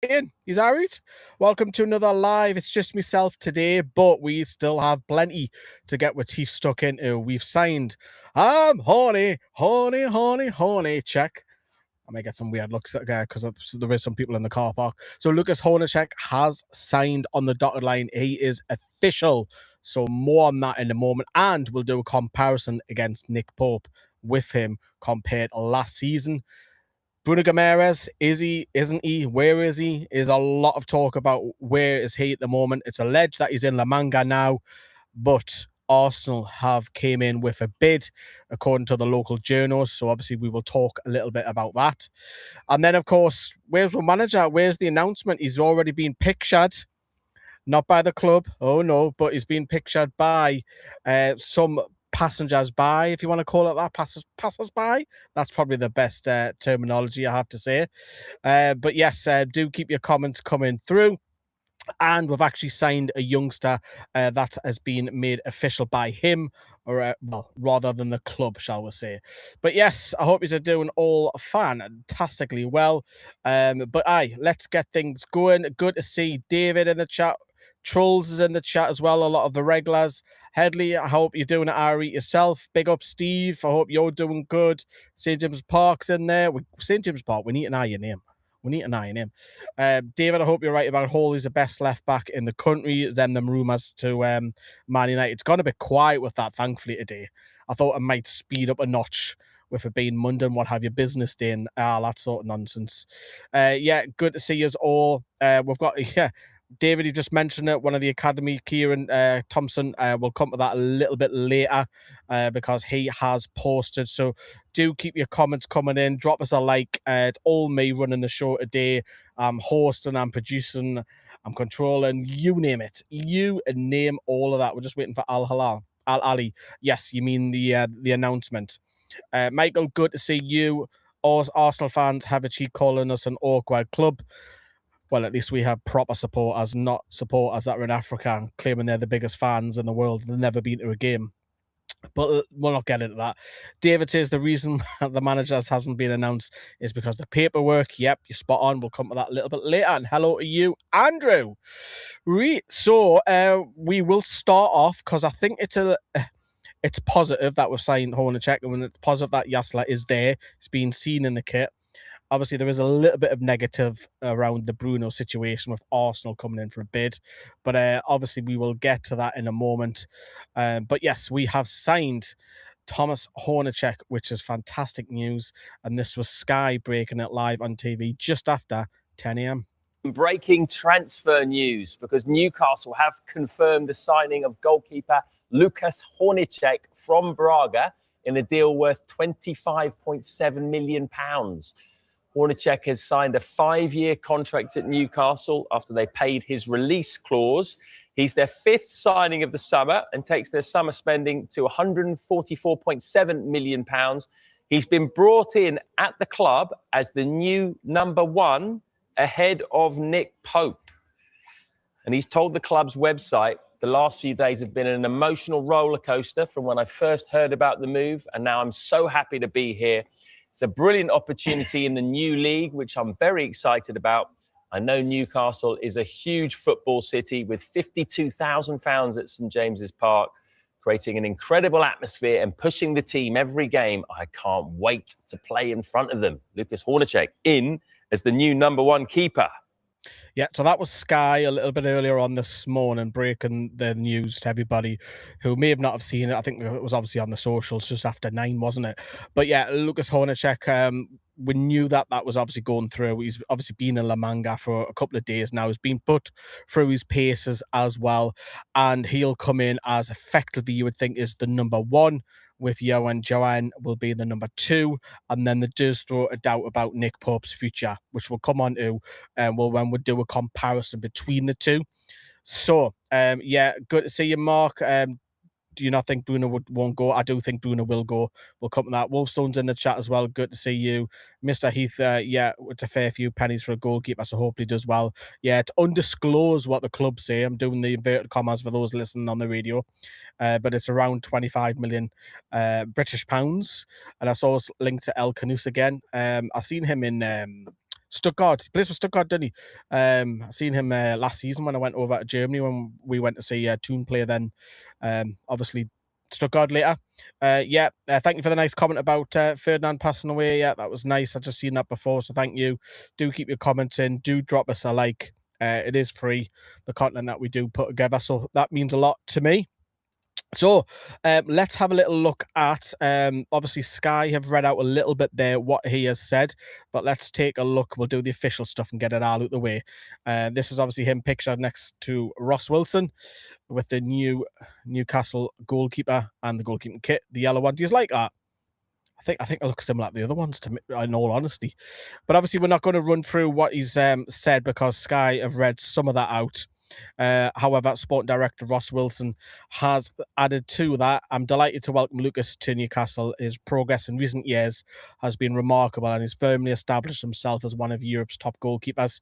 in. He's all right. Welcome to another live. It's just myself today, but we still have plenty to get our teeth stuck into. We've signed horny, check. I may get some weird looks because there is some people in the car park. So Lukas Hornicek has signed on the dotted line. He is official. So more on that in a moment. And we'll do a comparison against Nick Pope with him compared to last season. Bruno Guimaraes, is he, isn't he, where is he? Is a lot of talk about where is he at the moment. It's alleged that he's in Manga now, but Arsenal have came in with a bid, according to the local journals. So obviously we will talk a little bit about that. And then, of course, where's the manager? Where's the announcement? He's already been pictured, not by the club, oh no, but he's been pictured by some passengers by, if you want to call it that, passers by. That's probably the best terminology, I have to say. But yes, do keep your comments coming through. And we've actually signed a youngster that has been made official by him, or well, rather than the club, shall we say. But yes, I hope you're doing all fantastically well. But let's get things going. Good to see David in the chat. Trolls is in the chat as well, a lot of the regulars. Headley, I hope you're doing it Ari yourself. Big up Steve, I hope you're doing good. St. James Park's in there. St. James Park, we need an eye your name. We need an eye on him. David, I hope you're right about Hall. He's the best left back in the country. Them rumours to Man United. It's gone a bit quiet with that, thankfully, today. I thought it might speed up a notch with it being Monday and what have you, business day and that sort of nonsense. Yeah, good to see you all. We've got, David, you just mentioned it, one of the academy, Kieran Thompson. We'll come to that a little bit later because he has posted. So do keep your comments coming in. Drop us a like. It's all me running the show today. I'm hosting, I'm producing, I'm controlling, you name it. You name all of that. We're just waiting for Al Ali. Yes, you mean the announcement. Michael, good to see you. Arsenal fans have a cheat calling us an awkward club. Well, at least we have proper supporters, not supporters that are in Africa claiming they're the biggest fans in the world. They've never been to a game. But we'll not get into that. David says the reason the managers hasn't been announced is because the paperwork. Yep, you're spot on. We'll come to that a little bit later. And hello to you, Andrew. So we will start off because I think it's positive that we've signed Hornicek, and it's positive that Jaissle is there. It's been seen in the kit. Obviously, there is a little bit of negative around the Bruno situation with Arsenal coming in for a bid. But obviously, we will get to that in a moment. But yes, we have signed Thomas Hornicek, which is fantastic news. And this was Sky breaking it live on TV just after 10 a.m. Breaking transfer news, because Newcastle have confirmed the signing of goalkeeper Lukas Hornicek from Braga in a deal worth £25.7 million. Hornicek has signed a 5-year contract at Newcastle after they paid his release clause. He's their 5th signing of the summer and takes their summer spending to £144.7 million. He's been brought in at the club as the new number 1 ahead of Nick Pope. And he's told the club's website, the last few days have been an emotional roller coaster from when I first heard about the move, and now I'm so happy to be here. It's a brilliant opportunity in the new league, which I'm very excited about. I know Newcastle is a huge football city with 52,000 fans at St. James's Park, creating an incredible atmosphere and pushing the team every game. I can't wait to play in front of them. Lukas Hornicek in as the new number 1 keeper. Yeah, so that was Sky a little bit earlier on this morning, breaking the news to everybody who may have not have seen it. I think it was obviously on the socials just after 9, wasn't it? But yeah, Lukas Hornicek, we knew that was obviously going through. He's obviously been in Manga for a couple of days now. He's been put through his paces as well, and he'll come in as effectively, you would think, is the number 1, with Johan will be the number 2, and then there does throw a doubt about Nick Pope's future, which we'll come on to when we do a comparison between the two. So, yeah, good to see you, Mark. Do you not think Bruno won't go? I do think Bruno will go. We'll come to that. Wolfstone's in the chat as well. Good to see you. Mr. Heath, yeah, with a fair few pennies for a goalkeeper, so hopefully does well. Yeah, it's undisclosed what the club say. I'm doing the inverted commas for those listening on the radio. But it's around 25 million British pounds. And I saw us linked to El Canus again. I've seen him in Stuttgart. He plays for Stuttgart, didn't he? I seen him last season when I went over to Germany when we went to see Toon play then. Obviously, Stuttgart later. Thank you for the nice comment about Ferdinand passing away. Yeah, that was nice. I've just seen that before, so thank you. Do keep your comments in. Do drop us a like. It is free, the content that we do put together, so that means a lot to me. So let's have a little look at, obviously Sky have read out a little bit there what he has said, but let's take a look. We'll do the official stuff and get it all out the way. This is obviously him pictured next to Ross Wilson with the new Newcastle goalkeeper and the goalkeeping kit, the yellow one. Do you like that? I think it looks similar to the other ones, to me, in all honesty. But obviously, we're not going to run through what he's said because Sky have read some of that out. However, Sporting Director Ross Wilson has added to that. I'm delighted to welcome Lukas to Newcastle. His progress in recent years has been remarkable and he's firmly established himself as one of Europe's top goalkeepers.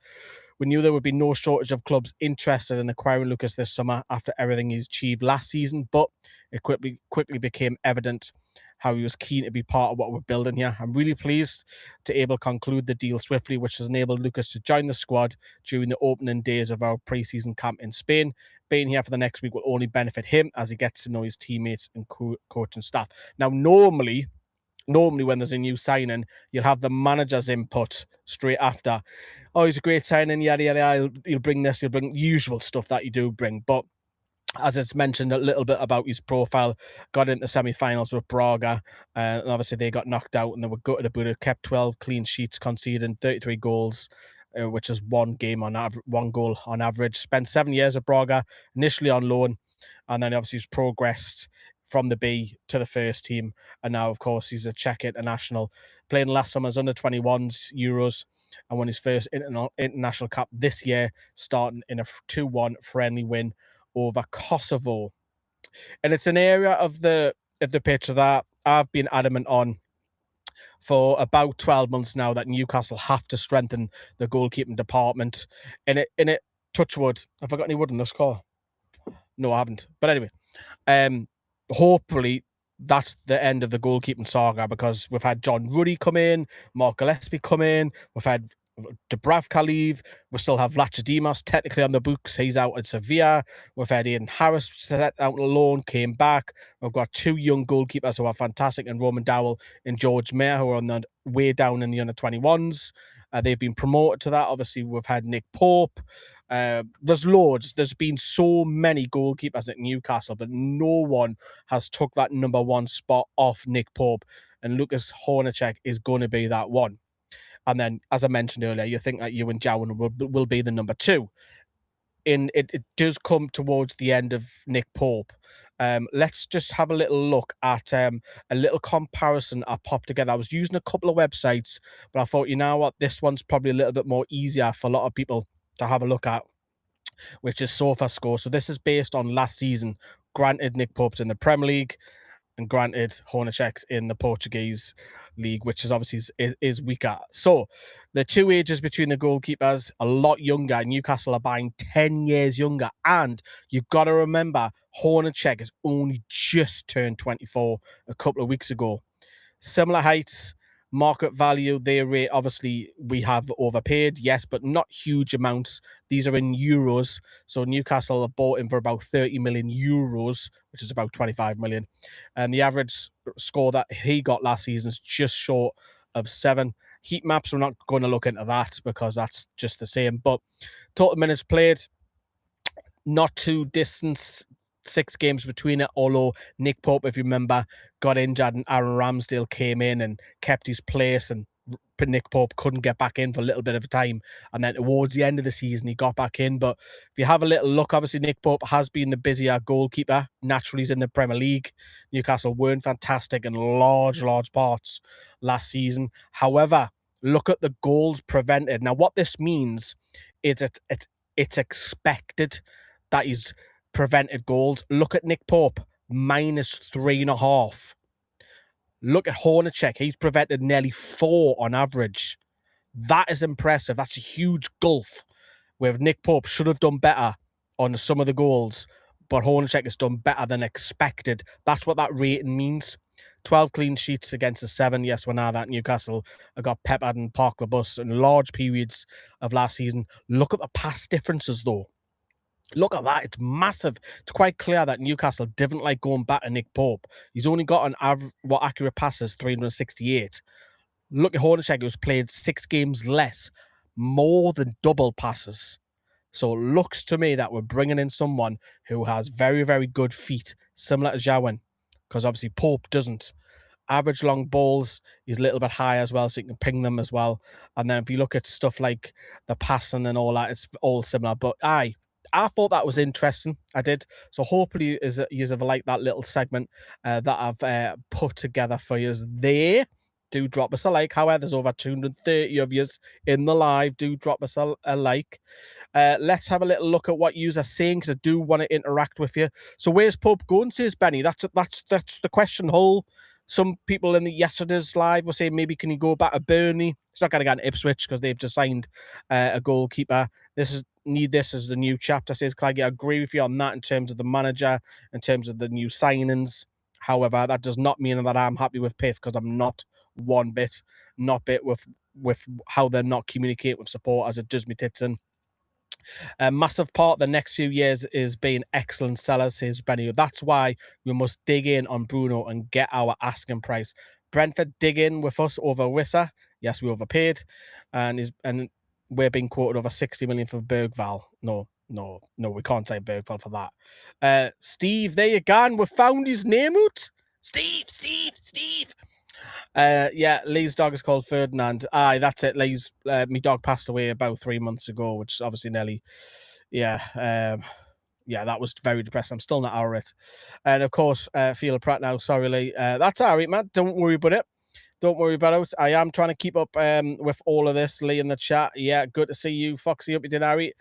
We knew there would be no shortage of clubs interested in acquiring Lukas this summer after everything he's achieved last season, but it quickly became evident how he was keen to be part of what we're building here. I'm really pleased to able to conclude the deal swiftly, which has enabled Lukas to join the squad during the opening days of our pre-season camp in Spain. Being here for the next week will only benefit him as he gets to know his teammates and coach and staff. Now, normally when there's a new signing, you'll have the manager's input straight after. Oh, he's a great signing, yada, yada, he'll bring this, he'll bring usual stuff that you do bring. But as it's mentioned a little bit about his profile, got into semi-finals with Braga, and obviously they got knocked out and they were gutted about it, kept 12 clean sheets, conceding 33 goals, which is one goal on average. Spent 7 years at Braga, initially on loan, and then obviously he's progressed from the B to the first team, and now, of course, he's a Czech international, playing last summer's under-21s Euros, and won his first international cap this year, starting in a 2-1 friendly win over Kosovo. And it's an area of the pitch that I've been adamant on for about 12 months now that Newcastle have to strengthen the goalkeeping department. And it touch wood. Have I got any wood in this car? No, I haven't. But anyway, hopefully that's the end of the goalkeeping saga, because we've had John Ruddy come in, Mark Gillespie come in, we've had Dubravka leave, we still have Vlachodimos technically on the books, he's out at Sevilla. We've had Ian Harris set out on loan, came back. We've got two young goalkeepers who are fantastic, and Roman Dowell and George Mayer, who are on the way down in the under-21s. They've been promoted to that. Obviously, we've had Nick Pope. There's loads. There's been so many goalkeepers at Newcastle, but no one has took that number one spot off Nick Pope, and Lukas Hornicek is going to be that one. And then, as I mentioned earlier, you think that Ewan Jowan will be the number two. It does come towards the end of Nick Pope. Let's just have a little look at a little comparison I popped together. I was using a couple of websites, but I thought, you know what, this one's probably a little bit more easier for a lot of people to have a look at, which is SofaScore. So this is based on last season. Granted, Nick Pope's in the Premier League, and granted, Hornicek's in the Portuguese league, which is obviously is weaker. So the two ages between the goalkeepers a lot younger. Newcastle are buying 10 years younger, and you've got to remember Hornicek has only just turned 24 a couple of weeks ago. Similar heights, market value, they rate, obviously we have overpaid, yes, but not huge amounts. These are in euros, so Newcastle have bought him for about 30 million euros, which is about 25 million, and the average score that he got last season is just short of 7. Heat maps, we're not going to look into that because that's just the same, but total minutes played, not too distant, 6 games between it, although Nick Pope, if you remember, got injured and Aaron Ramsdale came in and kept his place, and Nick Pope couldn't get back in for a little bit of time, and then towards the end of the season he got back in. But if you have a little look, obviously Nick Pope has been the busier goalkeeper. Naturally, he's in the Premier League. Newcastle weren't fantastic in large parts last season. However, look at the goals prevented. Now, what this means is it's expected that he's prevented goals. Look at Nick Pope, -3.5. Look at Hornicek. He's prevented nearly 4 on average. That is impressive. That's a huge gulf where Nick Pope should have done better on some of the goals, but Hornicek has done better than expected. That's what that rating means. 12 clean sheets against the 7. Yes, we're now that Newcastle have got peppered and parked the bus in large periods of last season. Look at the pass differences, though. Look at that. It's massive. It's quite clear that Newcastle didn't like going back to Nick Pope. He's only got an accurate passes, 368. Look at Hornicek, who's played 6 games less, more than double passes. So it looks to me that we're bringing in someone who has very, very good feet, similar to Jaissle, because obviously Pope doesn't. Average long balls, he's a little bit high as well, so you can ping them as well. And then if you look at stuff like the passing and all that, it's all similar. But I thought that was interesting. I did. So hopefully you have liked that little segment that I've put together for you there. Do drop us a like. However, there's over 230 of you in the live. Do drop us a like. Let's have a little look at what you are saying, because I do want to interact with you. So where's Pope going, says Benny? That's the question hole. Some people in the yesterday's live were saying maybe can he go back to Burnley? He's not going to go to Ipswich because they've just signed a goalkeeper. This as the new chapter, says Claggy. I agree with you on that in terms of the manager, in terms of the new signings. However, that does not mean that I'm happy with Piff, because I'm not one bit, with how they're not communicating with supporters. It does me tits in. A massive part of the next few years is being excellent sellers, says Benny. That's why we must dig in on Bruno and get our asking price. Brentford dig in with us over Wissa. Yes, we overpaid. And we're being quoted over 60 million for Bergvall. No, we can't say Bergvall for that. Steve, there you go. We've found his name out. Steve. Yeah, Lee's dog is called Ferdinand. Aye, that's it. Lee's my dog passed away about 3 months ago, which is obviously nearly, that was very depressing. I'm still not over it. And of course, Field Pratt now. Sorry, Lee. That's all right, man. Don't worry about it. I am trying to keep up with all of this. Lee in the chat. Yeah, good to see you, Foxy. Hope you did, Harry.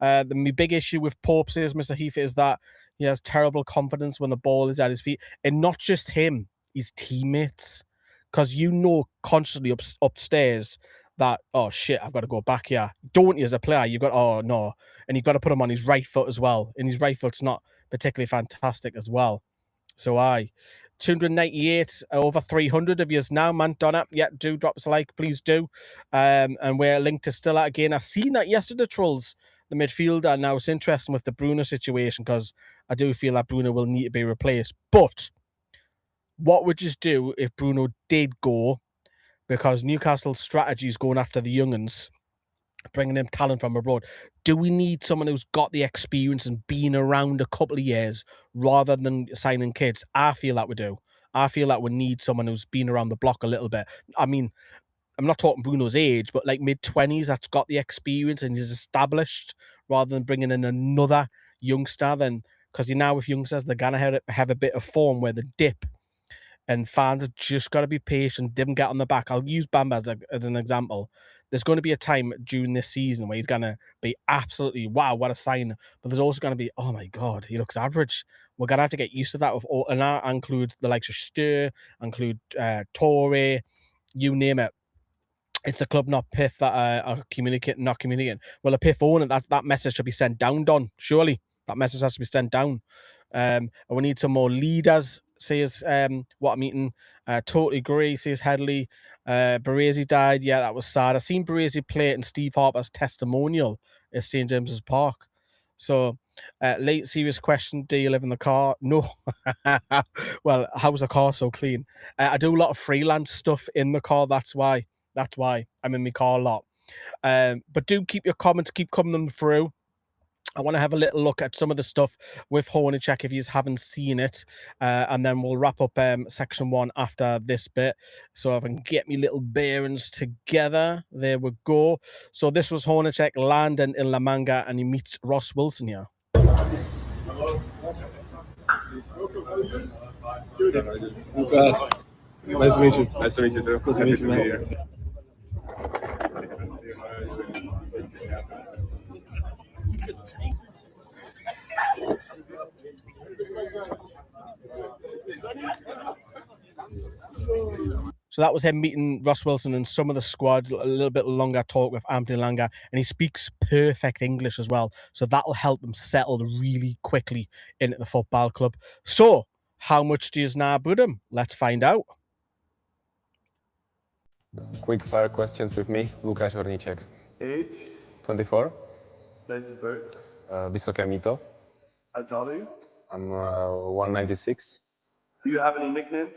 My big issue with Pope, says Mr. Heath, is that he has terrible confidence when the ball is at his feet, and not just him, his teammates. Because constantly upstairs that, oh shit, I've got to go back here. Don't you, as a player? You've got, oh no. And you've got to put him on his right foot as well. And his right foot's not particularly fantastic as well. So 298, over 300 of yous now, man. Donna, yeah, do drop us a like, please do. And we're linked to Stilla again. I seen that yesterday, trolls, the midfielder. Now it's interesting with the Bruno situation, because I do feel that Bruno will need to be replaced. But what would you do if Bruno did go? Because Newcastle's strategy is going after the young'uns, bringing in talent from abroad. Do we need someone who's got the experience and been around a couple of years rather than signing kids? I feel that we do. I feel that we need someone who's been around the block a little bit. I mean, I'm not talking Bruno's age, but like mid-20s that's got the experience and is established, rather than bringing in another youngster. Then, because with youngsters, they're going to have a bit of form where they dip. And fans have just got to be patient, didn't get on the back. I'll use Bamba as an example. There's going to be a time during this season where he's going to be absolutely, wow, what a sign. But there's also going to be, oh my God, he looks average. We're going to have to get used to that. And that includes the likes of Stur, include Torre, you name it. It's the club, not Piff, that are not communicating. Well, the Piff owner, that message should be sent down, Don. Surely that message has to be sent down. And we need some more leaders, says what I'm eating. Totally agree, says Headley. Baresi died. Yeah, that was sad. I seen Baresi play it in Steve Harper's testimonial at St. James's Park. So, late serious question. Do you live in the car? No. Well, how's the car so clean? I do a lot of freelance stuff in the car. That's why I'm in my car a lot. But do keep your comments, keep coming through. I want to have a little look at some of the stuff with Hornicek if you haven't seen it. And then we'll wrap up section 1 after this bit. So if I can get me little bearings together. There we go. So this was Hornicek landing in La Manga, and he meets Ross Wilson here. Lukas, nice to meet you. Nice to meet you too. Good to meet you, man. So that was him meeting Ross Wilson and some of the squad. A little bit longer talk with Anthony Langa, and he speaks perfect English as well. So that'll help him settle really quickly into the football club. So How much do you know about him? Let's find out. Quick fire questions with me, Lukas Hornicek. Age? 24. Place of birth? Vysoké Mýto. How tall are you? I'm 196. Do you have any nicknames?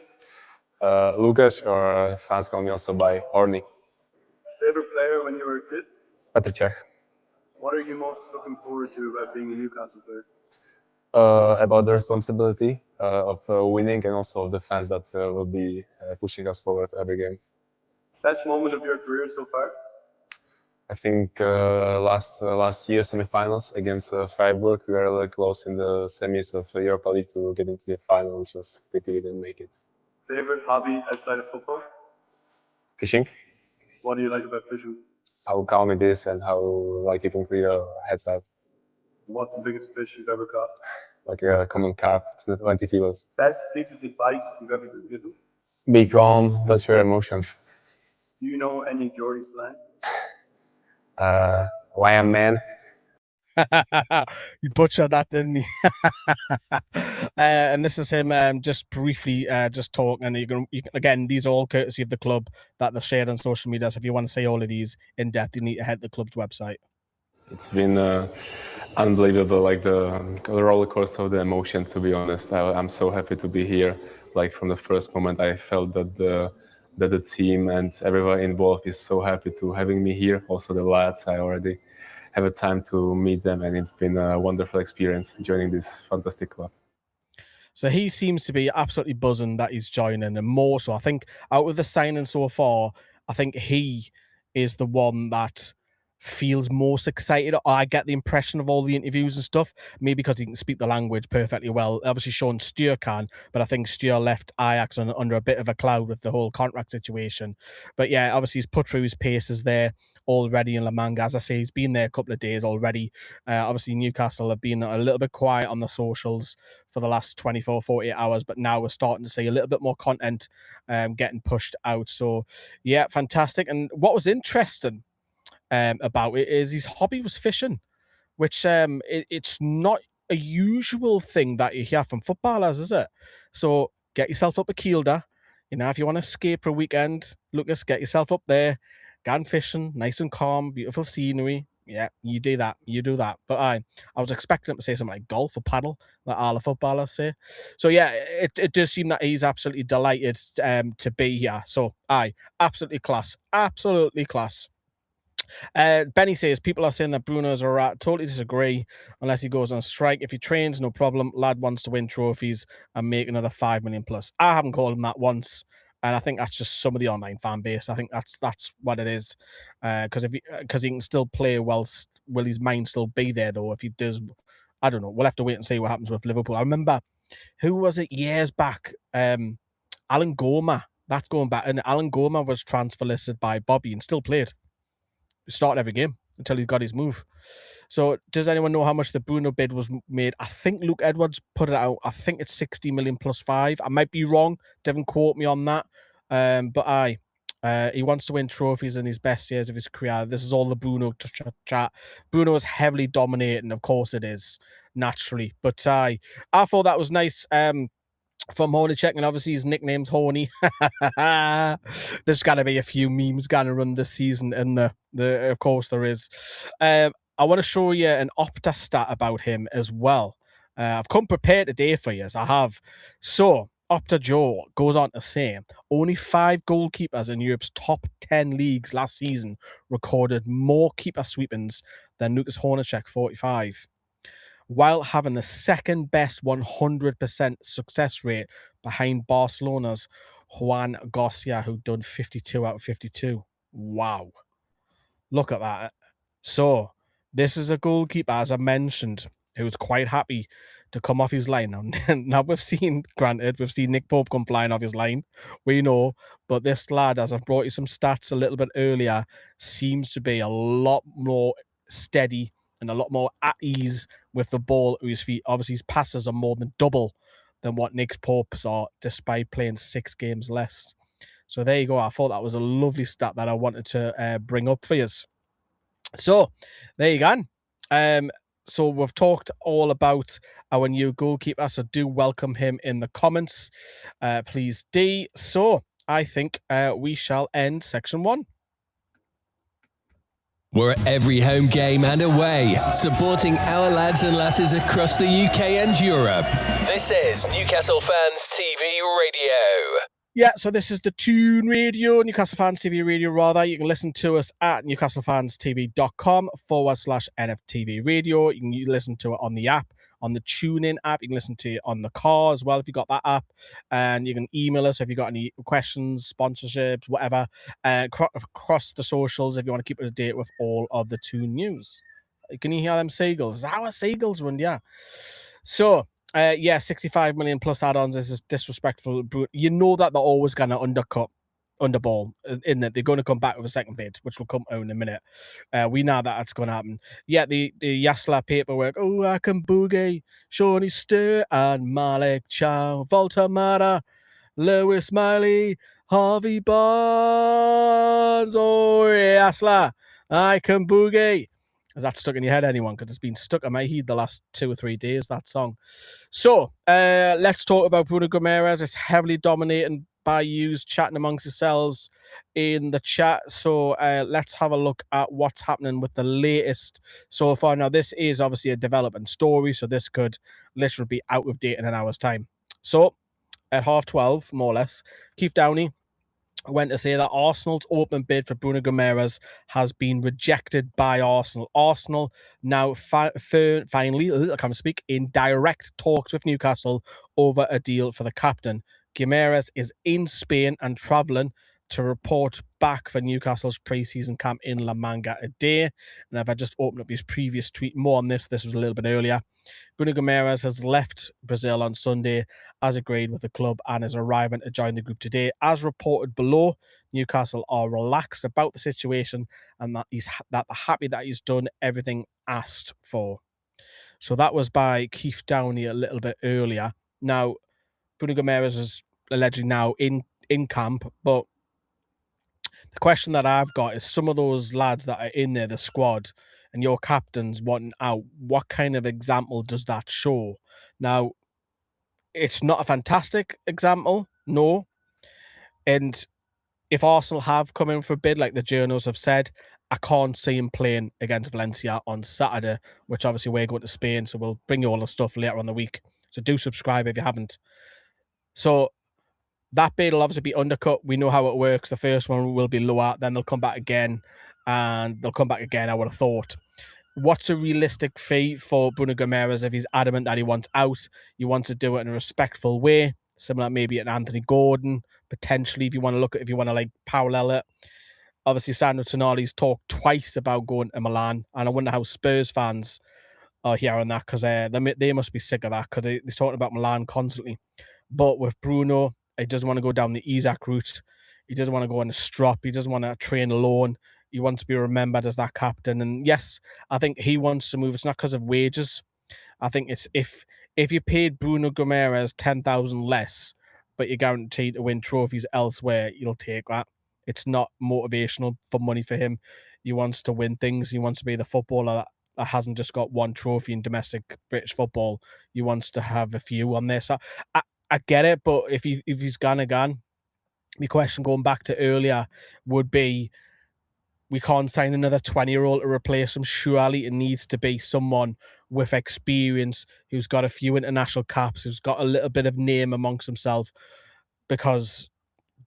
Lukas, or fans call me also by Horny. Favorite player when you were a kid? Petr Czech. What are you most looking forward to about being a Newcastle player? About the responsibility of winning, and also of the fans that will be pushing us forward every game. Best moment of your career so far? I think last year semi-finals against Freiburg, we were really close in the semis of Europa League to get into the final, which was pity we didn't make it. Favorite hobby outside of football? Fishing. What do you like about fishing? How calm it is and how like you can clear your heads out. What's the biggest fish you've ever caught? Like a common carp, 20 kilos. Best piece of advice you've ever been given? Be calm, don't show your emotions. Do you know any Geordie slang? Why a man? You butchered that, didn't you? And this is him just briefly just talking. And you can again, these are all courtesy of the club that they're shared on social media. So if you want to see all of these in depth, you need to head to the club's website. It's been unbelievable, like the roller coaster of the emotions, to be honest. I'm so happy to be here. Like from the first moment, I felt that the team and everyone involved is so happy to having me here. Also the lads, I already have a time to meet them, and it's been a wonderful experience joining this fantastic club. So he seems to be absolutely buzzing that he's joining, and more so, I think out of the signing so far, I think he is the one that feels most excited. I get the impression of all the interviews and stuff, maybe because he can speak the language perfectly well. Obviously, Sean Steer can, but I think Steer left Ajax under a bit of a cloud with the whole contract situation. But yeah, obviously he's put through his paces there already in Manga. As I say, he's been there a couple of days already. Obviously, Newcastle have been a little bit quiet on the socials for the last 24, 48 hours, but now we're starting to see a little bit more content getting pushed out. So yeah, fantastic. And what was interesting about it is his hobby was fishing, which it's not a usual thing that you hear from footballers, is it? So get yourself up a Kielder. You know, if you want to escape for a weekend, Lucas, get yourself up there, go and fishing, nice and calm, beautiful scenery. Yeah, you do that. You do that. But I was expecting him to say something like golf or paddle, like all the footballers say. So yeah, it does seem that he's absolutely delighted to be here. So absolutely class. Absolutely class. Benny says people are saying that Bruno's a rat. Totally disagree. Unless he goes on strike. If he trains, no problem. Lad wants to win trophies and make another 5 million plus. I haven't called him that once, and I think that's just some of the online fan base. I think that's what it is. Because he can still play whilst will his mind still be there though? If he does, I don't know. We'll have to wait and see what happens with Liverpool. I remember who was it years back? Alan Goma. That's going back, and Alan Goma was transfer listed by Bobby and still played. Started every game until he got his move. So does anyone know how much the Bruno bid was made? I think Luke Edwards put it out. I think it's 60 million plus 5. I might be wrong. Don't quote me on that. But he wants to win trophies in his best years of his career. This is all the Bruno chat. Bruno is heavily dominating. Of course it is, naturally. But I thought that was nice. From Hornicek, and obviously his nickname's Horny. There's got to be a few memes going to run this season, and of course there is. I want to show you an Opta stat about him as well. I've come prepared today for you, as I have. So Opta Joe goes on to say only 5 goalkeepers in Europe's top 10 leagues last season recorded more keeper sweepings than Lukas Hornicek, 45. While having the second best 100% success rate behind Barcelona's Juan Garcia, who done 52 out of 52. Wow. Look at that. So, this is a goalkeeper, as I mentioned, who's quite happy to come off his line. Now we've seen Nick Pope come flying off his line. We know. But this lad, as I've brought you some stats a little bit earlier, seems to be a lot more steady and a lot more at ease with the ball at his feet. Obviously, his passes are more than double than what Nick Pope's are, despite playing 6 games less. So there you go. I thought that was a lovely stat that I wanted to bring up for you. So there you go. So we've talked all about our new goalkeeper, so do welcome him in the comments, please do. So I think we shall end section 1. We're at every home game and away, supporting our lads and lasses across the UK and Europe. This is Newcastle Fans TV Radio. Yeah, so this is the Tune Radio, Newcastle Fans TV Radio, rather. You can listen to us at newcastlefanstv.com/NFTV Radio. You can listen to it on the app, on the TuneIn app. You can listen to it on the car as well if you've got that app. And you can email us if you've got any questions, sponsorships, whatever. Across the socials if you want to keep up to date with all of the Tune news. Can you hear them seagulls? Our seagulls run, yeah. So... 65 million plus add-ons is disrespectful. You know that they're always going to underball, in that they're going to come back with a second bid, which will come out in a minute. We know that that's going to happen. Yeah, the Jaissle paperwork. Oh, I can boogie, Shawnee Stir and Malik Chow, Voltamara, Lewis Miley, Harvey Barnes. Oh, Jaissle, I can boogie. Is that stuck in your head, anyone? Because it's been stuck in my head the last 2 or 3 days, that song. So, let's talk about Bruno Guimaraes. It's heavily dominated by you chatting amongst yourselves in the chat. So, let's have a look at what's happening with the latest so far. Now, this is obviously a development story, so this could literally be out of date in an hour's time. So, at 12:30, more or less, Keith Downey went to say that Arsenal's open bid for Bruno Guimaraes has been rejected by Arsenal. Arsenal now finally, I can't speak, in direct talks with Newcastle over a deal for the captain. Guimaraes is in Spain and travelling to report back for Newcastle's pre-season camp in La Manga today. And if I just open up his previous tweet, more on this was a little bit earlier. Bruno Guimaraes has left Brazil on Sunday as agreed with the club and is arriving to join the group today. As reported below, Newcastle are relaxed about the situation and that they're happy that he's done everything asked for. So that was by Keith Downey a little bit earlier. Now, Bruno Guimaraes is allegedly now in camp, but the question that I've got is some of those lads that are in there, the squad, and your captain's wanting out, what kind of example does that show? Now, it's not a fantastic example, no. And if Arsenal have come in for a bid, like the journals have said, I can't see him playing against Valencia on Saturday, which obviously we're going to Spain, so we'll bring you all the stuff later on the week. So do subscribe if you haven't. So that bid will obviously be undercut. We know how it works. The first one will be lower, then they'll come back again, and they'll come back again, I would have thought. What's a realistic fee for Bruno Guimaraes if he's adamant that he wants out? He wants to do it in a respectful way, similar maybe an Anthony Gordon, potentially, if you want to like parallel it. Obviously, Sandro Tonali's talked twice about going to Milan, and I wonder how Spurs fans are hearing that, because they must be sick of that, because they're talking about Milan constantly. But with Bruno, he doesn't want to go down the Isak route. He doesn't want to go on a strop. He doesn't want to train alone. He wants to be remembered as that captain. And yes, I think he wants to move. It's not because of wages. I think it's if you paid Bruno Guimaraes 10,000 less, but you're guaranteed to win trophies elsewhere, you'll take that. It's not motivational for money for him. He wants to win things. He wants to be the footballer that hasn't just got one trophy in domestic British football. He wants to have a few on there. So I get it, but if he's gone again, my question going back to earlier would be, we can't sign another 20-year-old to replace him. Surely it needs to be someone with experience, who's got a few international caps, who's got a little bit of name amongst himself, because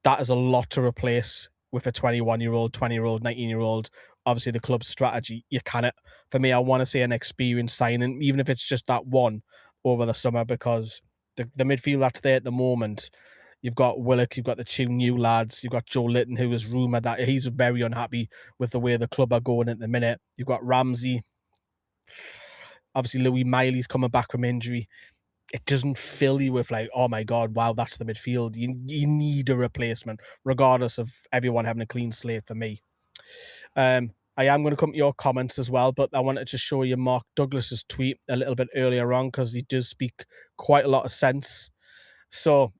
that is a lot to replace with a 21-year-old, 20-year-old, 19-year-old. Obviously, the club's strategy, you cannot. For me, I want to see an experienced signing, even if it's just that one over the summer, because the midfield that's there at the moment, you've got Willock, you've got the two new lads, you've got Joe Litton, who is rumoured that he's very unhappy with the way the club are going at the minute. You've got Ramsey. Obviously, Louis Miley's coming back from injury. It doesn't fill you with like, oh my God, wow, that's the midfield. You need a replacement, regardless of everyone having a clean slate for me. I am going to come to your comments as well, but I wanted to show you Mark Douglas's tweet a little bit earlier on, because he does speak quite a lot of sense. So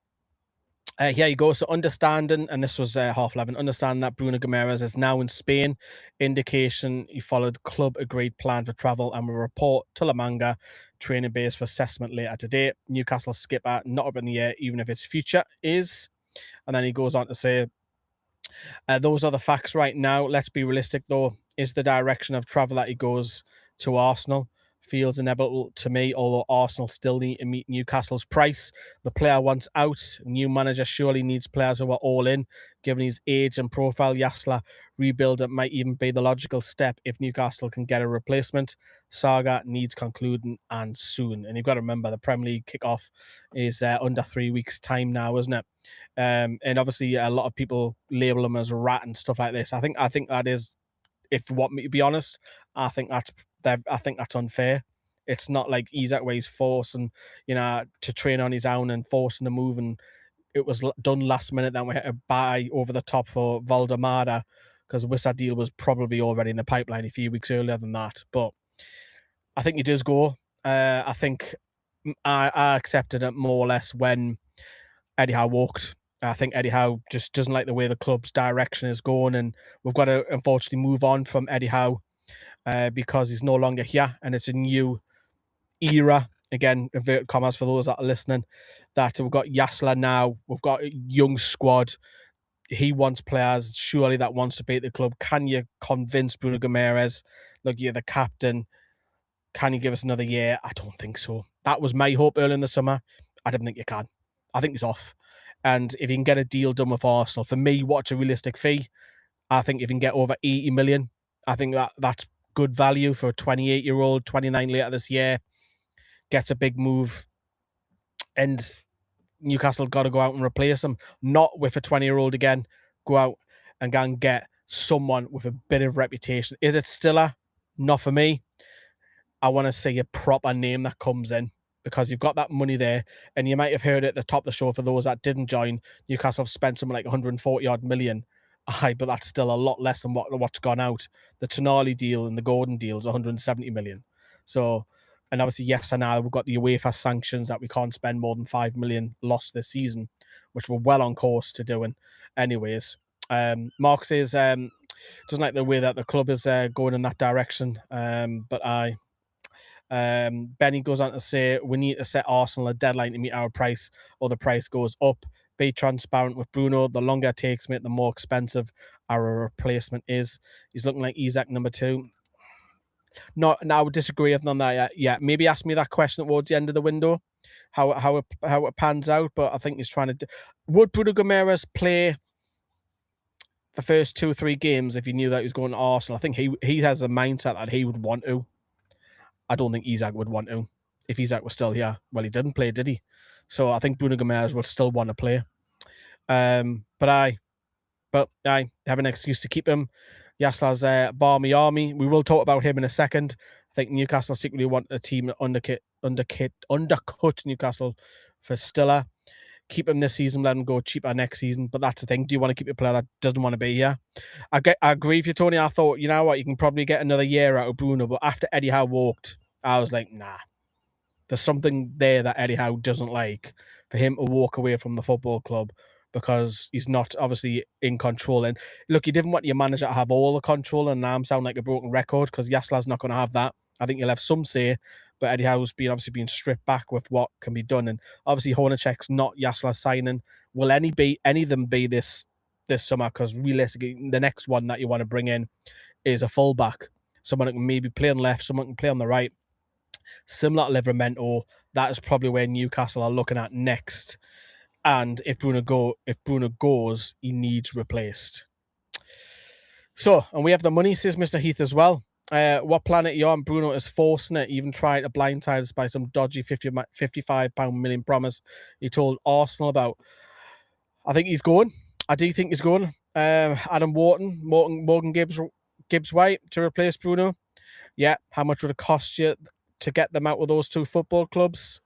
Here you go. So understanding, and this was 11:30, understanding that Bruno Guimaraes is now in Spain. Indication he followed club agreed plan for travel and will report to La Manga training base for assessment later today. Newcastle skipper not up in the air, even if its future is. And then he goes on to say, those are the facts right now. Let's be realistic, though. Is the direction of travel that he goes to Arsenal? Feels inevitable to me, although Arsenal still need to meet Newcastle's price. The player wants out. New manager surely needs players who are all in. Given his age and profile, Jaissle rebuild it might even be the logical step if Newcastle can get a replacement. Saga needs concluding and soon. And you've got to remember the Premier League kickoff is under 3 weeks' time now, isn't it? And obviously a lot of people label him as a rat and stuff like this. I think that is, if you want me to be honest, I think that's unfair. It's not like Isak where he's forcing, to train on his own and forcing to move, and it was done last minute. Then we had to buy over the top for Valdemada because Wissa deal was probably already in the pipeline a few weeks earlier than that. But I think he does go. I think I accepted it more or less when Eddie Howe walked. I think Eddie Howe just doesn't like the way the club's direction is going, and we've got to unfortunately move on from Eddie Howe because he's no longer here, and it's a new era. Again, inverted commas for those that are listening, that we've got Jaissle now, we've got a young squad. He wants players, surely, that wants to be at the club. Can you convince Bruno Guimaraes, look, you're the captain, can you give us another year? I don't think so. That was my hope early in the summer. I don't think you can. I think he's off. And if you can get a deal done with Arsenal, for me, what's a realistic fee? I think if you can get over 80 million, I think that's good value for a 28-year-old, 29 later this year, gets a big move, and Newcastle got to go out and replace him, not with a 20-year-old again. Go out and go and get someone with a bit of reputation. Is it Stiller? Not for me. I want to see a proper name that comes in, because you've got that money there, and you might have heard it at the top of the show for those that didn't join. Newcastle have spent something like 140-odd million. Aye, but that's still a lot less than what's gone out. The Tonali deal and the Gordon deal is 170 million. So, and obviously, yes, and now we've got the UEFA sanctions that we can't spend more than 5 million lost this season, which we're well on course to doing anyways. Mark says doesn't like the way that the club is going in that direction, but Benny goes on to say, we need to set Arsenal a deadline to meet our price, or the price goes up. Be transparent with Bruno. The longer it takes, mate, the more expensive our replacement is. He's looking like Isak number 2. No, I would disagree with him on that. Yeah, maybe ask me that question towards the end of the window, how it pans out. But I think he's trying to. Would Bruno Guimaraes play the first 2 or 3 games if he knew that he was going to Arsenal? I think he has the mindset that he would want to. I don't think Isak would want to. If Isak was still here, well, he didn't play, did he? So I think Bruno Guimaraes will still want to play. But I have an excuse to keep him. Jaissle's Barmy Army. We will talk about him in a second. I think Newcastle secretly want a team to undercut Newcastle for Stiller. Keep him this season, let him go cheaper next season. But that's the thing. Do you want to keep a player that doesn't want to be here? I agree with you, Tony. I thought, you know what, you can probably get another year out of Bruno. But after Eddie Howe walked, I was like, nah. There's something there that Eddie Howe doesn't like, for him to walk away from the football club, because he's not obviously in control. And look, you didn't want your manager to have all the control, and now I'm sounding like a broken record, because Jaissle's not going to have that. I think he'll have some say, but Eddie Howe's obviously being stripped back with what can be done. And obviously Hornicek's not Jaissle's signing. Will any of them be this summer? Because realistically, the next one that you want to bring in is a fullback. Someone that can maybe play on left, someone can play on the right. Similar to Livramento, that is probably where Newcastle are looking at next. And if Bruno goes, he needs replaced. So, and we have the money, says Mr. Heath as well. What planet are you on? Bruno is forcing it, even trying to blindside us by some dodgy £55 million promise he told Arsenal about. I think he's going. I do think he's going. Adam Morgan Gibbs White to replace Bruno. Yeah, how much would it cost you to get them out of those 2 football clubs?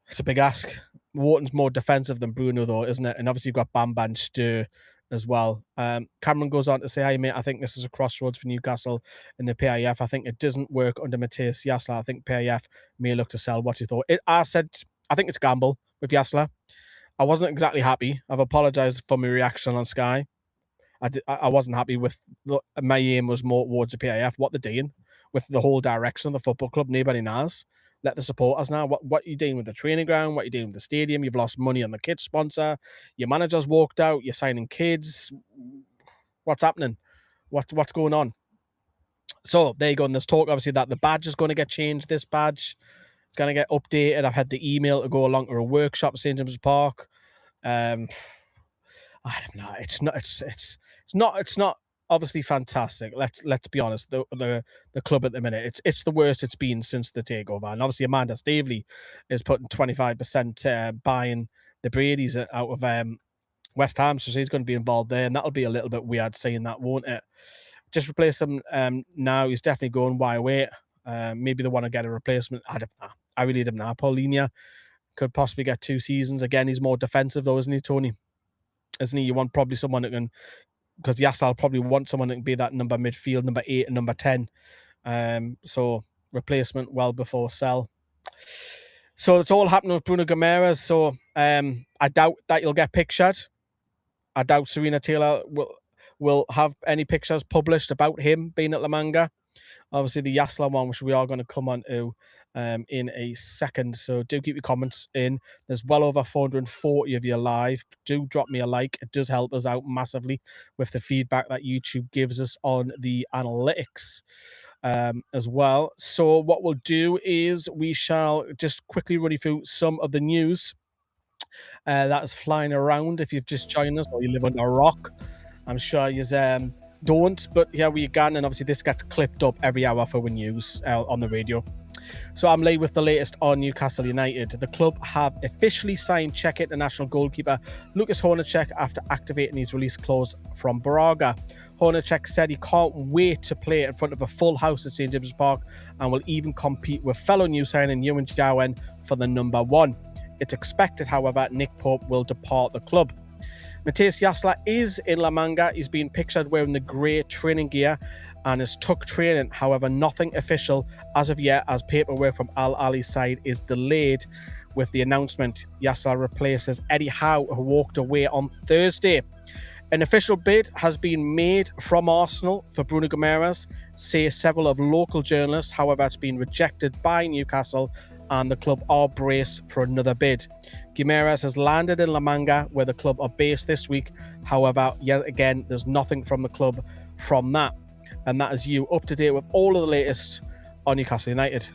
It's a big ask. Wharton's more defensive than Bruno, though, isn't it? And obviously you've got Bamba and Stur as well. Cameron goes on to say, "Hey, mate, I think this is a crossroads for Newcastle in the PIF. I think it doesn't work under Mattias Jaissle. I think PIF may look to sell." What's your thought? I think it's a gamble with Jaissle. I wasn't exactly happy. I've apologised for my reaction on Sky. I wasn't happy with my aim was more towards the PIF. What they're doing with the whole direction of the football club, nobody knows. Let the supporters know what you're doing with the training ground, what you're doing with the stadium. You've lost money on the kids sponsor. Your manager's walked out. You're signing kids. What's happening? What's going on? So there you go. And there's talk, obviously, that the badge is going to get changed. This badge is going to get updated. I've had the email to go along to a workshop at St. James's Park. I don't know. It's not obviously fantastic. Let's be honest. The club at the minute, it's the worst it's been since the takeover. And obviously Amanda Stavely is putting 25% buying the Brady's out of West Ham, so she's going to be involved there, and that'll be a little bit weird saying that, won't it? Just replace him now. He's definitely going. Why wait? Maybe they want to get a replacement. I don't know. I really don't know. Paulinho could possibly get 2 seasons. Again, he's more defensive though, isn't he, Tony? Isn't he? You want probably someone that can, because Jaissle probably want someone that can be that number midfield, number 8 and number 10. So replacement well before sell. So it's all happening with Bruno Guimaraes. So I doubt that you'll get pictured. I doubt Serena Taylor will have any pictures published about him being at La Manga. Obviously, the Jaissle one, which we are going to come on to in a second. So do keep your comments in. There's well over 440 of you live. Do drop me a like. It does help us out massively with the feedback that YouTube gives us on the analytics as well. So what we'll do is we shall just quickly run you through some of the news that is flying around. If you've just joined us or you live under a rock, I'm sure you don't, but here we go. And obviously this gets clipped up every hour for the news on the radio. So I'm late with the latest on Newcastle United. The club have officially signed Czech international goalkeeper Lukas Hornicek after activating his release clause from Braga. Hornicek said he can't wait to play in front of a full house at St. James's Park and will even compete with fellow new signing Ewan Jawen for the number 1. It's expected, however, Nick Pope will depart the club. Mattias Jaissle is in La Manga. He's been pictured wearing the grey training gear and is tuck training. However, nothing official as of yet, as paperwork from Al Ahly's side is delayed with the announcement. Jaissle replaces Eddie Howe, who walked away on Thursday. An official bid has been made from Arsenal for Bruno Guimaraes, say several of local journalists. However, it's been rejected by Newcastle and the club are braced for another bid. Guimaraes has landed in La Manga, where the club are based this week. However, yet again, there's nothing from the club from that. And that is you up to date with all of the latest on Newcastle United.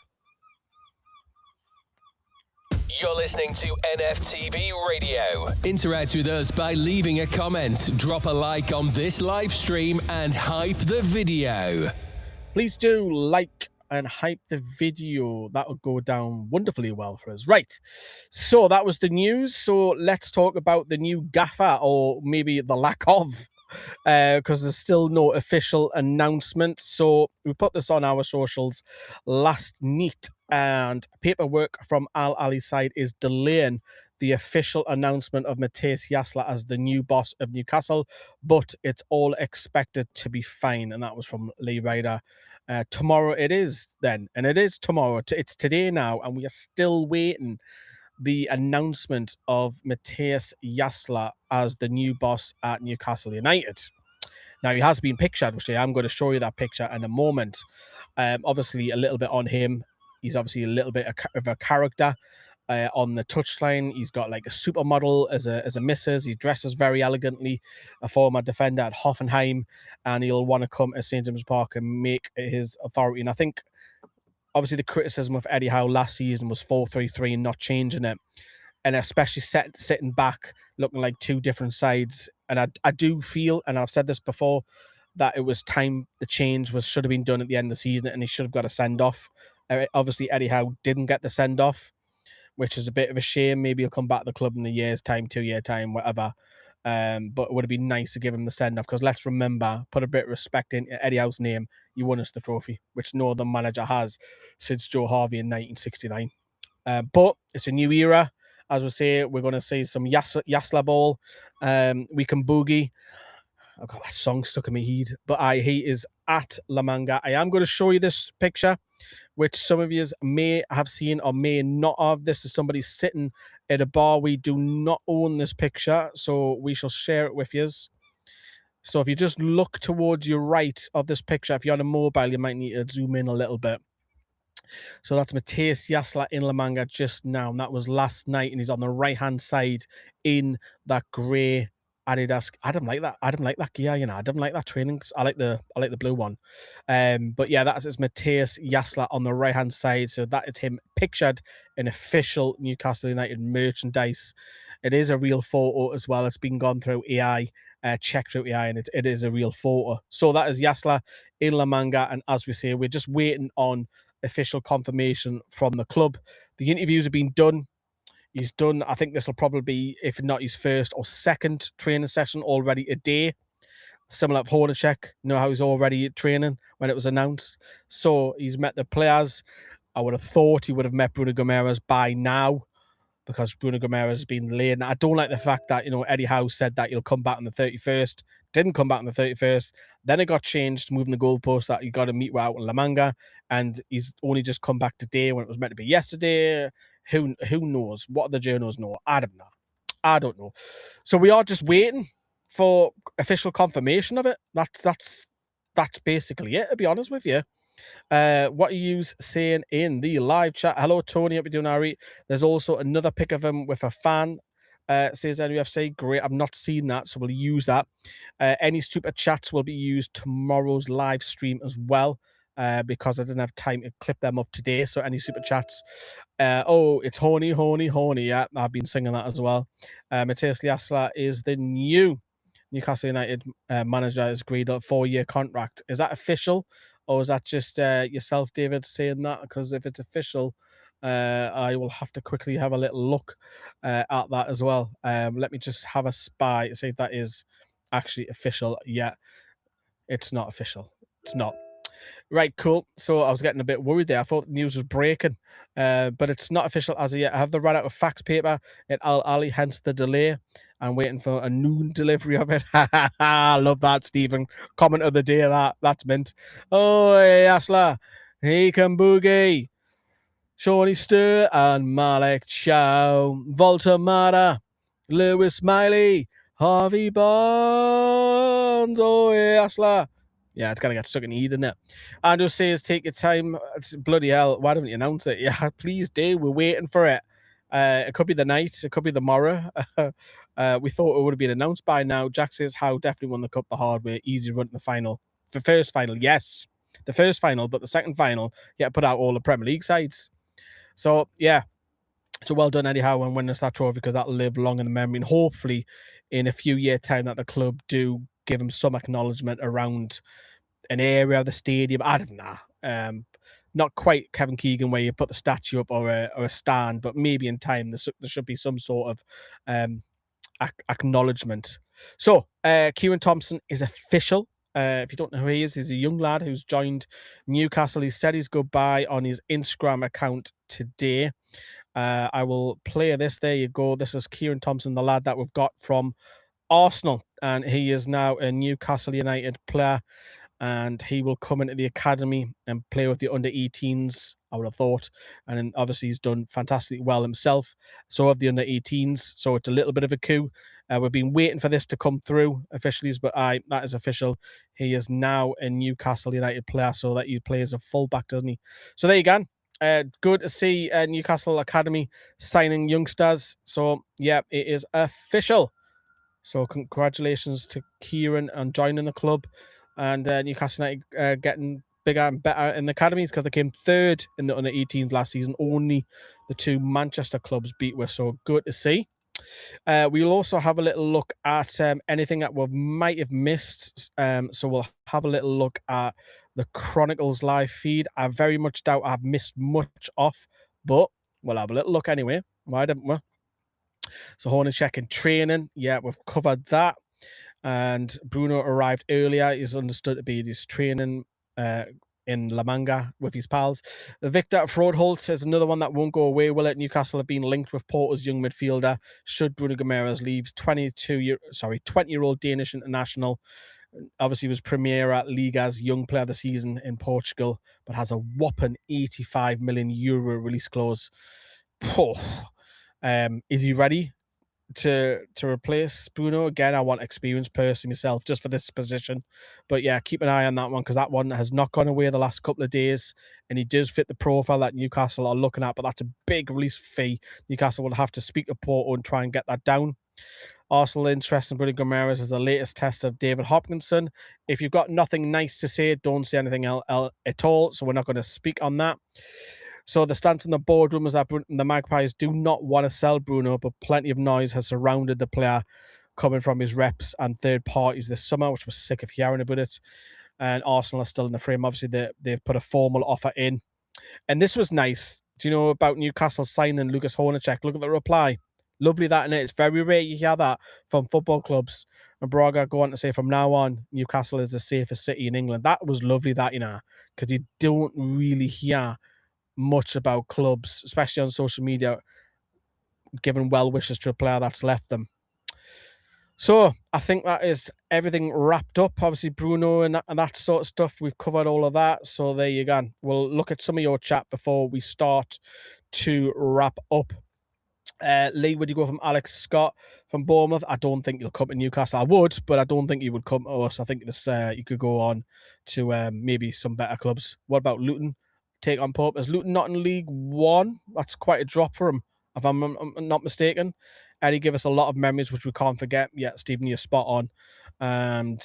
You're listening to NFTV Radio. Interact with us by leaving a comment, drop a like on this live stream, and hype the video. Please do like and hype the video. That would go down wonderfully well for us. Right, so that was the news. So let's talk about the new gaffer, or maybe the lack of, because there's still no official announcement. So we put this on our socials last night, and paperwork from Al Ahly's side is delaying the official announcement of Mattias Jaissle as the new boss of Newcastle, but it's all expected to be fine. And that was from Lee Ryder. Tomorrow it is then, and it is tomorrow. It's today now, and we are still waiting the announcement of Mattias Jaissle as the new boss at Newcastle United. Now, he has been pictured, which I'm going to show you that picture in a moment. Obviously, a little bit on him. He's obviously a little bit of a character on the touchline. He's got like a supermodel as a missus. He dresses very elegantly, a former defender at Hoffenheim, and he'll want to come to St. James's Park and make his authority. And I think, obviously, the criticism of Eddie Howe last season was 4-3-3 and not changing it, and especially sitting back, looking like two different sides. And I do feel, and I've said this before, that it was time the change should have been done at the end of the season, and he should have got a send-off. Obviously, Eddie Howe didn't get the send-off, which is a bit of a shame. Maybe he'll come back to the club in a year's time, 2-year time, whatever. But it would have been nice to give him the send-off, because let's remember, put a bit of respect in Eddie Howe's name. He won us the trophy, which no other manager has since Joe Harvey in 1969. But it's a new era. As we say, we're going to see some Jaissle ball. We can boogie. I've got that song stuck in my head. But he is at La Manga. I am going to show you this picture, which some of you may have seen or may not have. This is somebody sitting at a bar. We do not own this picture, so we shall share it with you. So if you just look towards your right of this picture, if you're on a mobile, you might need to zoom in a little bit. So that's Mattias Jaissle in Manga just now. And that was last night, and he's on the right-hand side in that grey Adidas. I don't like that gear, you know. I don't like that training. I like the blue one. But yeah, that's Mattias Jaissle on the right-hand side. So that is him pictured in official Newcastle United merchandise. It is a real photo as well. It's been gone through AI, checked through AI, and it is a real photo. So that is Jaissle in Manga, and as we say, we're just waiting on official confirmation from the club. The interviews have been done. He's done, I think this will probably be, if not his first or second training session already a day. Similar to Hornicek, you know how he's already training when it was announced. So he's met the players. I would have thought he would have met Bruno Guimaraes by now, because Bruno Guimaraes has been delayed. And I don't like the fact that, you know, Eddie Howe said that he'll come back on the 31st. Didn't come back on the 31st. Then it got changed, moving the goalpost that he got to meet out in Manga. And he's only just come back today when it was meant to be yesterday. Who knows? What the journals know? I don't know. So we are just waiting for official confirmation of it. That's basically it, to be honest with you. What are you saying in the live chat? Hello, Tony. Hope you're doing all right. There's also another pic of him with a fan. Says NUFC. Great. I've not seen that, so we'll use that. Any stupid chats will be used tomorrow's live stream as well, because I didn't have time to clip them up today. So any super chats. Oh, it's horny. Yeah, I've been singing that as well. Mattias Jaissle is the new Newcastle United manager. Has agreed a 4-year contract. Is that official? Or is that just yourself, David, saying that? Because if it's official, I will have to quickly have a little look at that as well. Let me just have a spy to see if that is actually official yet. It's not official. It's not. Right, cool. So I was getting a bit worried there. I thought the news was breaking, but it's not official as of yet. I have run out of fax paper at Al Ali, hence the delay. I'm waiting for a noon delivery of it. I love that, Stephen. Comment of the day, that's mint. Oh, Jaissle. He can boogie. Shawnee Stir and Malek Chow. Volta Mara. Lewis Smiley. Harvey Barnes. Oh, Jaissle. Yeah, it's going to get stuck in the heat, isn't it? Andrew says, take your time. It's bloody hell. Why don't you announce it? Yeah, please do. We're waiting for it. It could be the night. It could be the morrow. We thought it would have been announced by now. Jack says, Howe definitely won the cup the hard way. Easy run to the final. The first final, yes. The first final, but the second final, yeah, put out all the Premier League sides. So, yeah. So well done, Eddie Howe, and winning us that trophy, because that'll live long in the memory. And hopefully, in a few years' time, that the club do give him some acknowledgement around an area of the stadium. I don't know. Not quite Kevin Keegan, where you put the statue up or a stand, but maybe in time there should be some sort of acknowledgement. So, Kieran Thompson is official. If you don't know who he is, he's a young lad who's joined Newcastle. He said his goodbye on his Instagram account today. I will play this. There you go. This is Kieran Thompson, the lad that we've got from Arsenal, and he is now a Newcastle United player, and he will come into the academy and play with the under-18s, I would have thought. And then obviously he's done fantastically well himself. So have the under-18s. So it's a little bit of a coup. We've been waiting for this to come through officially, but that is official. He is now a Newcastle United player, so that he plays a fullback, doesn't he? So there you go. Good to see Newcastle Academy signing youngsters. So yeah, it is official. So congratulations to Kieran on joining the club, and Newcastle United getting bigger and better in the academies, because they came third in the under-18s last season. Only the two Manchester clubs beat were, so good to see. We'll also have a little look at anything that we might have missed. So we'll have a little look at the Chronicles live feed. I very much doubt I've missed much off, but we'll have a little look anyway. Why didn't we? So Hornicek in training. Yeah, we've covered that. And Bruno arrived earlier. He's understood to be his training in Manga with his pals. Victor Fraudholt is another one that won't go away, will it? Newcastle have been linked with Porto's young midfielder should Bruno Guimaraes leaves. 20-year-old Danish international. Obviously was Premier Liga's young player of the season in Portugal, but has a whopping €85 million release clause. Is he ready to replace Bruno? Again, I want experience personally myself just for this position. But yeah, keep an eye on that one, because that one has not gone away the last couple of days, and he does fit the profile that Newcastle are looking at, but that's a big release fee. Newcastle will have to speak to Porto and try and get that down. Arsenal interest in Bruno Guimaraes is the latest test of David Hopkinson. If you've got nothing nice to say, don't say anything at all, so we're not going to speak on that. So the stance in the boardroom is that the Magpies do not want to sell Bruno, but plenty of noise has surrounded the player coming from his reps and third parties this summer, which was sick of hearing about it. And Arsenal are still in the frame. Obviously, they've put a formal offer in. And this was nice. Do you know about Newcastle signing Lukas Hornicek? Look at the reply. Lovely that, innit? It's very rare you hear that from football clubs. And Braga go on to say, from now on, Newcastle is the safest city in England. That was lovely, that, you know, because you don't really hear much about clubs, especially on social media, giving well wishes to a player that's left them. So I think that is everything wrapped up. Obviously, Bruno and that sort of stuff, we've covered all of that. So there you go. We'll look at some of your chat before we start to wrap up. Lee, would you go from Alex Scott from Bournemouth? I don't think you'll come to Newcastle. I would, but I don't think you would come to us. I think this you could go on to maybe some better clubs. What about Luton? Take on Pope. Is Luton not in League One? That's quite a drop for him, if I'm not mistaken. Eddie gave us a lot of memories, which we can't forget. Yeah, Stephen, you're spot on. And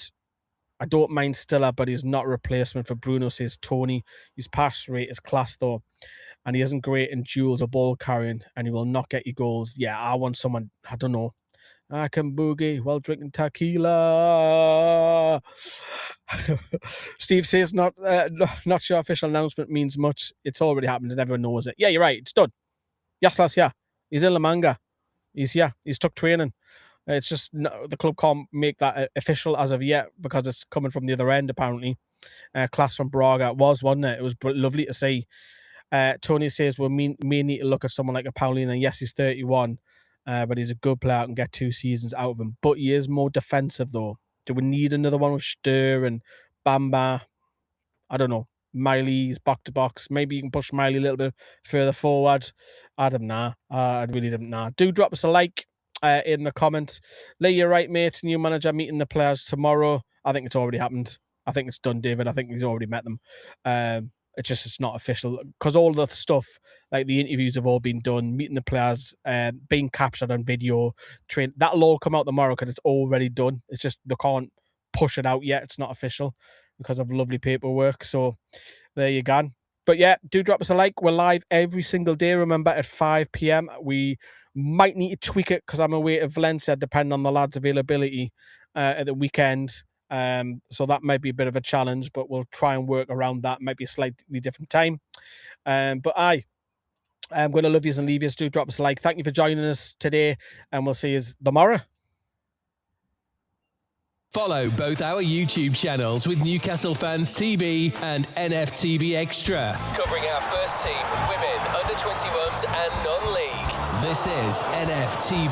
I don't mind Stiller, but he's not a replacement for Bruno, says Tony. His pass rate is class, though. And he isn't great in duels or ball carrying, and he will not get you goals. Yeah, I want someone, I don't know. I can boogie while drinking tequila. Steve says not sure official announcement means much. It's already happened and everyone knows it. Yeah, you're right. It's done. Jaissle's here. He's in Manga. He's here. He's took training. It's just the club can't make that official as of yet because it's coming from the other end, apparently. Class from Braga. It was, wasn't it? It was lovely to see. Tony says we may need to look at someone like a Paulina. Yes, he's 31, but he's a good player and get 2 seasons out of him. But he is more defensive, though. Do we need another one with Stur and Bamba? I don't know. Miley's box to box. Maybe you can push Miley a little bit further forward. I don't know. I really don't know. Do drop us a like in the comments. Lee, you're right, mate. New manager meeting the players tomorrow. I think it's already happened. I think it's done, David. I think he's already met them. It's not official because all the stuff, like the interviews have all been done, meeting the players, being captured on video, train. That'll all come out tomorrow because it's already done. It's just they can't push it out yet. It's not official because of lovely paperwork. So there you go. But yeah, do drop us a like. We're live every single day, remember, at 5 p.m. We might need to tweak it because I'm away to Valencia, depending on the lads' availability at the weekend. So that might be a bit of a challenge, but we'll try and work around that. Might be a slightly different time. But I'm going to love yous and leave yous. Do drop us a like. Thank you for joining us today, and we'll see you tomorrow. Follow both our YouTube channels with Newcastle Fans TV and NFTV Extra, covering our first team, women, under-21s and non-league. This is NFTV.